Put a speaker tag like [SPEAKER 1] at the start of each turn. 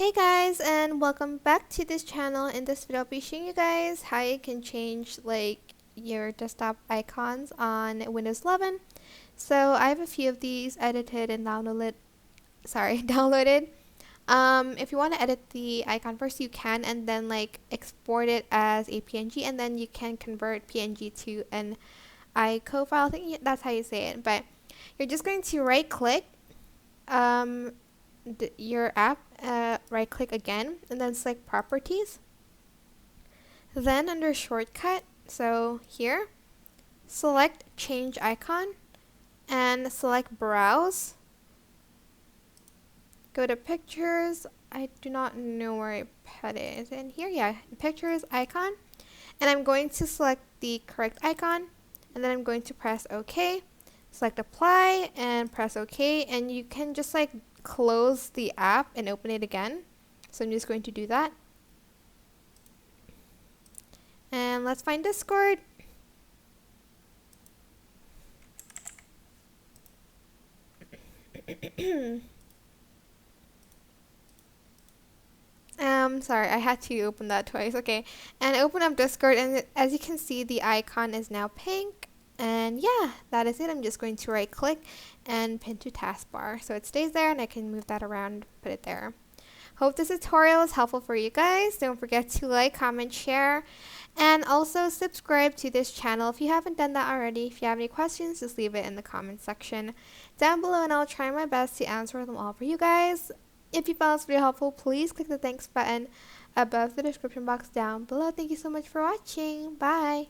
[SPEAKER 1] Hey guys, and welcome back to this channel. In this video I'll be showing you guys how you can change your desktop icons on Windows 11. So I have a few of these edited and downloaded. If you want to edit the icon first, you can, and then export it as a PNG, and then you can convert PNG to an ICO file. I think that's how you say it. But you're just going to right click your app, right click again, and then select properties. Then under shortcut, so here, select change icon and select browse. Go to pictures. I do not know where I put it. Is it in here? Yeah, pictures icon. And I'm going to select the correct icon, and then I'm going to press OK. Select apply and press OK, and you can just close the app and open it again. So I'm just going to do that. And let's find Discord. Sorry, I had to open that twice. Okay, and open up Discord, and as you can see, the icon is now pink. And yeah, that is it. I'm just going to right click and pin to taskbar, so it stays there, and I can move that around, put it there. Hope this tutorial is helpful for you guys. Don't forget to like, comment, share, and also subscribe to this channel if you haven't done that already. If you have any questions, just leave it in the comment section down below, and I'll try my best to answer them all for you guys. If you found this video helpful, please click the thanks button above the description box down below. Thank you so much for watching. Bye!